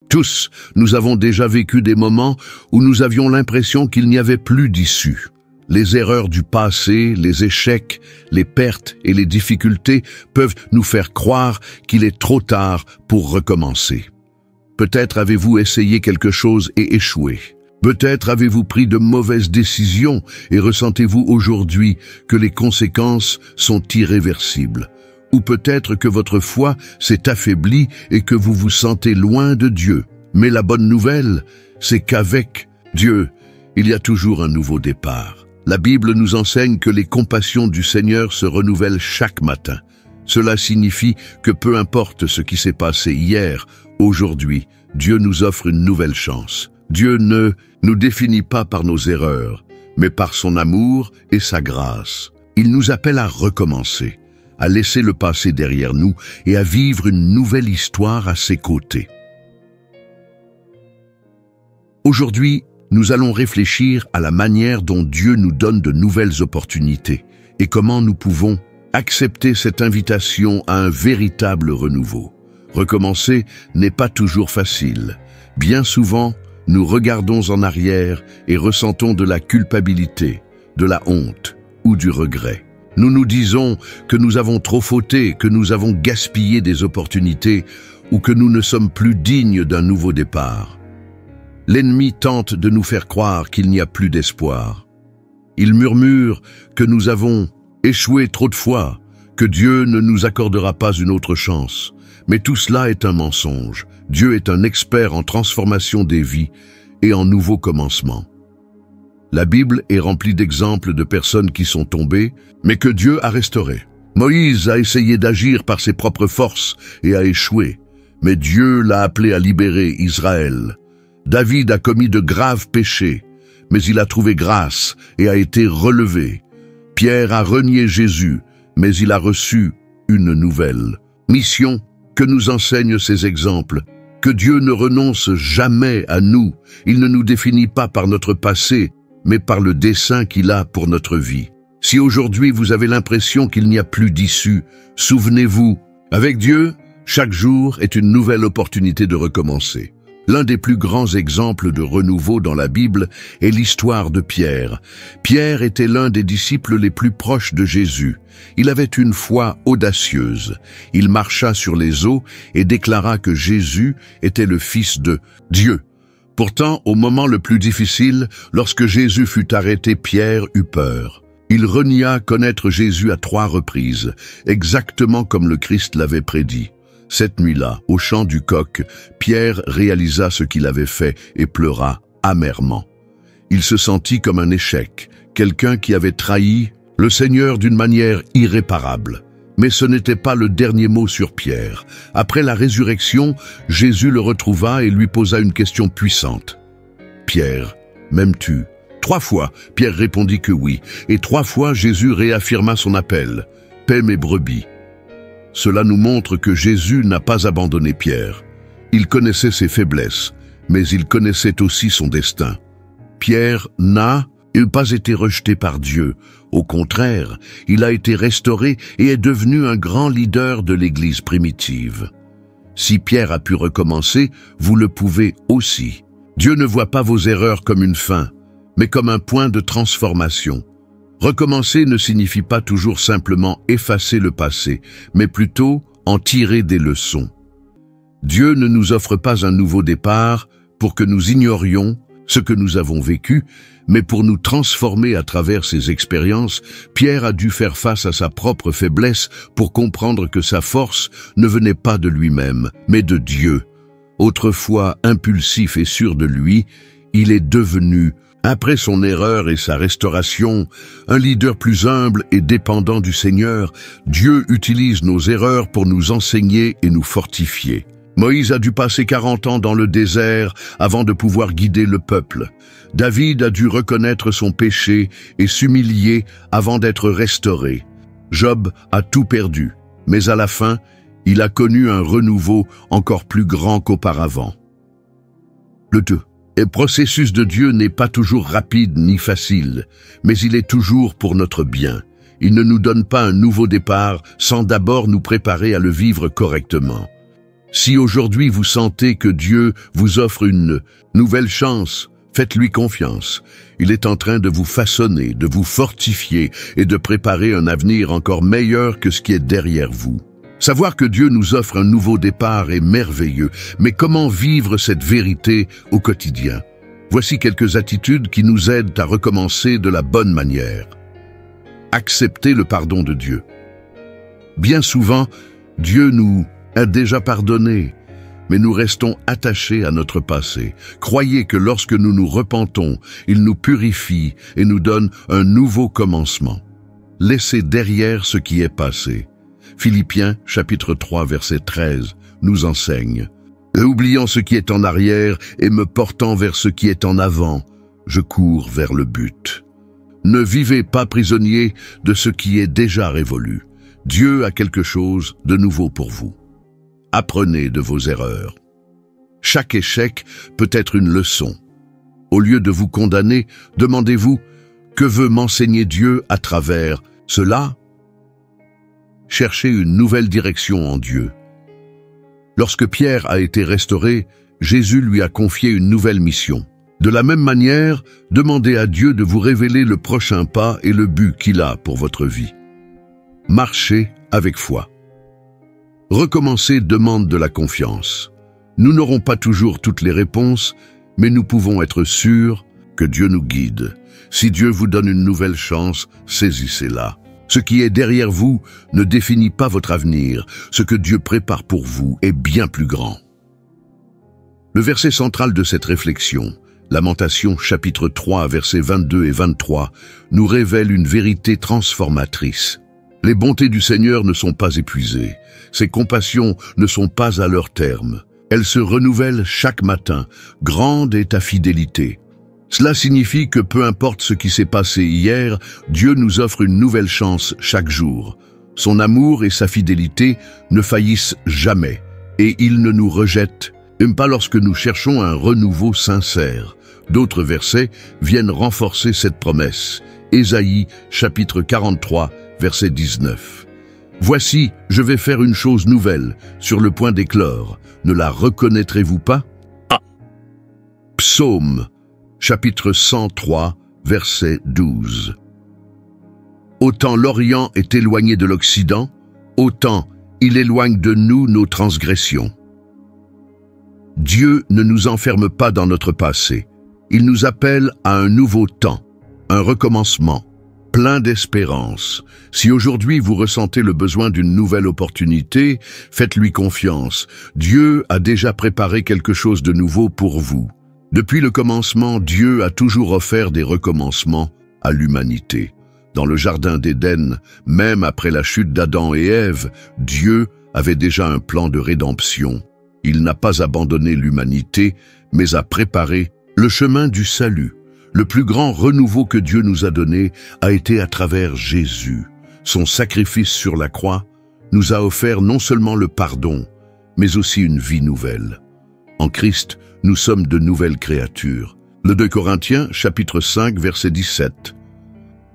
Tous, nous avons déjà vécu des moments où nous avions l'impression qu'il n'y avait plus d'issue. Les erreurs du passé, les échecs, les pertes et les difficultés peuvent nous faire croire qu'il est trop tard pour recommencer. Peut-être avez-vous essayé quelque chose et échoué. Peut-être avez-vous pris de mauvaises décisions et ressentez-vous aujourd'hui que les conséquences sont irréversibles. Ou peut-être que votre foi s'est affaiblie et que vous vous sentez loin de Dieu. Mais la bonne nouvelle, c'est qu'avec Dieu, il y a toujours un nouveau départ. La Bible nous enseigne que les compassions du Seigneur se renouvellent chaque matin. Cela signifie que peu importe ce qui s'est passé hier, aujourd'hui, Dieu nous offre une nouvelle chance. Dieu ne nous définit pas par nos erreurs, mais par son amour et sa grâce. Il nous appelle à recommencer, à laisser le passé derrière nous et à vivre une nouvelle histoire à ses côtés. Aujourd'hui, nous allons réfléchir à la manière dont Dieu nous donne de nouvelles opportunités et comment nous pouvons accepter cette invitation à un véritable renouveau. Recommencer n'est pas toujours facile. Bien souvent, nous regardons en arrière et ressentons de la culpabilité, de la honte ou du regret. Nous nous disons que nous avons trop fauté, que nous avons gaspillé des opportunités ou que nous ne sommes plus dignes d'un nouveau départ. L'ennemi tente de nous faire croire qu'il n'y a plus d'espoir. Il murmure que nous avons échoué trop de fois, que Dieu ne nous accordera pas une autre chance. Mais tout cela est un mensonge. Dieu est un expert en transformation des vies et en nouveaux commencements. La Bible est remplie d'exemples de personnes qui sont tombées, mais que Dieu a restaurées. Moïse a essayé d'agir par ses propres forces et a échoué, mais Dieu l'a appelé à libérer Israël. David a commis de graves péchés, mais il a trouvé grâce et a été relevé. Pierre a renié Jésus, mais il a reçu une nouvelle mission. Que nous enseignent ces exemples, que Dieu ne renonce jamais à nous. Il ne nous définit pas par notre passé, mais par le dessein qu'il a pour notre vie. Si aujourd'hui vous avez l'impression qu'il n'y a plus d'issue, souvenez-vous, avec Dieu, chaque jour est une nouvelle opportunité de recommencer. L'un des plus grands exemples de renouveau dans la Bible est l'histoire de Pierre. Pierre était l'un des disciples les plus proches de Jésus. Il avait une foi audacieuse. Il marcha sur les eaux et déclara que Jésus était le Fils de Dieu. Pourtant, au moment le plus difficile, lorsque Jésus fut arrêté, Pierre eut peur. Il renia connaître Jésus à 3 reprises, exactement comme le Christ l'avait prédit. Cette nuit-là, au chant du coq, Pierre réalisa ce qu'il avait fait et pleura amèrement. Il se sentit comme un échec, quelqu'un qui avait trahi le Seigneur d'une manière irréparable. Mais ce n'était pas le dernier mot sur Pierre. Après la résurrection, Jésus le retrouva et lui posa une question puissante. « Pierre, m'aimes-tu » 3 fois, Pierre répondit que oui, et 3 fois Jésus réaffirma son appel. « Paie mes brebis ». Cela nous montre que Jésus n'a pas abandonné Pierre. Il connaissait ses faiblesses, mais il connaissait aussi son destin. Pierre n'a pas été rejeté par Dieu. Au contraire, il a été restauré et est devenu un grand leader de l'Église primitive. Si Pierre a pu recommencer, vous le pouvez aussi. Dieu ne voit pas vos erreurs comme une fin, mais comme un point de transformation. Recommencer ne signifie pas toujours simplement effacer le passé, mais plutôt en tirer des leçons. Dieu ne nous offre pas un nouveau départ pour que nous ignorions ce que nous avons vécu, mais pour nous transformer à travers ces expériences. Pierre a dû faire face à sa propre faiblesse pour comprendre que sa force ne venait pas de lui-même, mais de Dieu. Autrefois impulsif et sûr de lui, il est devenu, après son erreur et sa restauration, un leader plus humble et dépendant du Seigneur. Dieu utilise nos erreurs pour nous enseigner et nous fortifier. Moïse a dû passer 40 ans dans le désert avant de pouvoir guider le peuple. David a dû reconnaître son péché et s'humilier avant d'être restauré. Job a tout perdu, mais à la fin, il a connu un renouveau encore plus grand qu'auparavant. Le processus de Dieu n'est pas toujours rapide ni facile, mais il est toujours pour notre bien. Il ne nous donne pas un nouveau départ sans d'abord nous préparer à le vivre correctement. Si aujourd'hui vous sentez que Dieu vous offre une nouvelle chance, faites-lui confiance. Il est en train de vous façonner, de vous fortifier et de préparer un avenir encore meilleur que ce qui est derrière vous. Savoir que Dieu nous offre un nouveau départ est merveilleux, mais comment vivre cette vérité au quotidien? Voici quelques attitudes qui nous aident à recommencer de la bonne manière. Accepter le pardon de Dieu. Bien souvent, Dieu nous a déjà pardonné, mais nous restons attachés à notre passé. Croyez que lorsque nous nous repentons, il nous purifie et nous donne un nouveau commencement. Laissez derrière ce qui est passé. Philippiens, chapitre 3, verset 13, nous enseigne. Oubliant ce qui est en arrière et me portant vers ce qui est en avant, je cours vers le but. Ne vivez pas prisonnier de ce qui est déjà révolu. Dieu a quelque chose de nouveau pour vous. Apprenez de vos erreurs. Chaque échec peut être une leçon. Au lieu de vous condamner, demandez-vous « Que veut m'enseigner Dieu à travers cela ?» Cherchez une nouvelle direction en Dieu. Lorsque Pierre a été restauré, Jésus lui a confié une nouvelle mission. De la même manière, demandez à Dieu de vous révéler le prochain pas et le but qu'il a pour votre vie. Marchez avec foi. Recommencer demande de la confiance. Nous n'aurons pas toujours toutes les réponses, mais nous pouvons être sûrs que Dieu nous guide. Si Dieu vous donne une nouvelle chance, saisissez-la. Ce qui est derrière vous ne définit pas votre avenir. Ce que Dieu prépare pour vous est bien plus grand. Le verset central de cette réflexion, Lamentations chapitre 3, versets 22 et 23, nous révèle une vérité transformatrice. Les bontés du Seigneur ne sont pas épuisées. Ses compassions ne sont pas à leur terme. Elles se renouvellent chaque matin. Grande est ta fidélité. Cela signifie que peu importe ce qui s'est passé hier, Dieu nous offre une nouvelle chance chaque jour. Son amour et sa fidélité ne faillissent jamais, et il ne nous rejette, même pas lorsque nous cherchons un renouveau sincère. D'autres versets viennent renforcer cette promesse. Ésaïe, chapitre 43, verset 19. Voici, je vais faire une chose nouvelle, sur le point d'éclore. Ne la reconnaîtrez-vous pas? Psaume, chapitre 103, verset 12. Autant l'Orient est éloigné de l'Occident, autant il éloigne de nous nos transgressions. Dieu ne nous enferme pas dans notre passé. Il nous appelle à un nouveau temps, un recommencement, plein d'espérance. Si aujourd'hui vous ressentez le besoin d'une nouvelle opportunité, faites-lui confiance. Dieu a déjà préparé quelque chose de nouveau pour vous. Depuis le commencement, Dieu a toujours offert des recommencements à l'humanité. Dans le jardin d'Éden, même après la chute d'Adam et Ève, Dieu avait déjà un plan de rédemption. Il n'a pas abandonné l'humanité, mais a préparé le chemin du salut. Le plus grand renouveau que Dieu nous a donné a été à travers Jésus. Son sacrifice sur la croix nous a offert non seulement le pardon, mais aussi une vie nouvelle. En Christ, nous sommes de nouvelles créatures. Le 2 Corinthiens, chapitre 5, verset 17,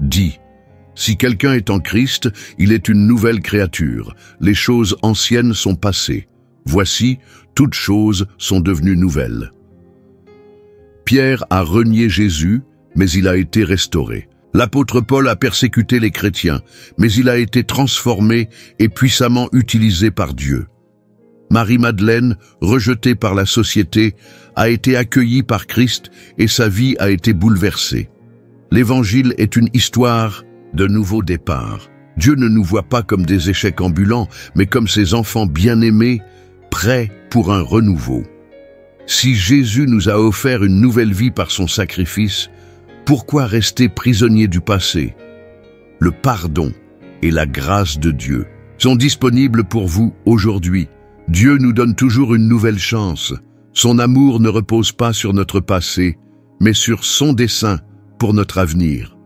dit « Si quelqu'un est en Christ, il est une nouvelle créature. Les choses anciennes sont passées. Voici, toutes choses sont devenues nouvelles. » Pierre a renié Jésus, mais il a été restauré. L'apôtre Paul a persécuté les chrétiens, mais il a été transformé et puissamment utilisé par Dieu. Marie-Madeleine, rejetée par la société, a été accueillie par Christ et sa vie a été bouleversée. L'Évangile est une histoire de nouveau départ. Dieu ne nous voit pas comme des échecs ambulants, mais comme ses enfants bien-aimés, prêts pour un renouveau. Si Jésus nous a offert une nouvelle vie par son sacrifice, pourquoi rester prisonnier du passé? Le pardon et la grâce de Dieu sont disponibles pour vous aujourd'hui. Dieu nous donne toujours une nouvelle chance. Son amour ne repose pas sur notre passé, mais sur son dessein pour notre avenir.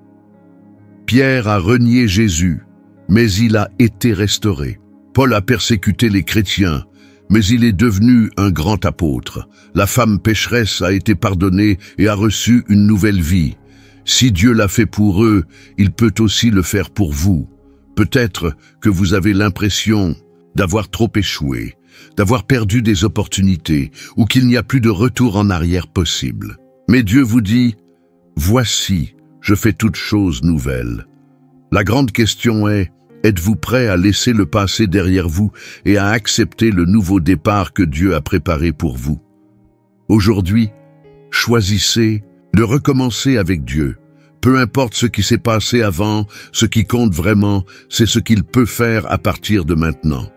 Pierre a renié Jésus, mais il a été restauré. Paul a persécuté les chrétiens, mais il est devenu un grand apôtre. La femme pécheresse a été pardonnée et a reçu une nouvelle vie. Si Dieu l'a fait pour eux, il peut aussi le faire pour vous. Peut-être que vous avez l'impression d'avoir trop échoué, d'avoir perdu des opportunités ou qu'il n'y a plus de retour en arrière possible. Mais Dieu vous dit, « Voici, je fais toutes choses nouvelles. » La grande question est, êtes-vous prêt à laisser le passé derrière vous et à accepter le nouveau départ que Dieu a préparé pour vous? Aujourd'hui, choisissez de recommencer avec Dieu. Peu importe ce qui s'est passé avant, ce qui compte vraiment, c'est ce qu'il peut faire à partir de maintenant.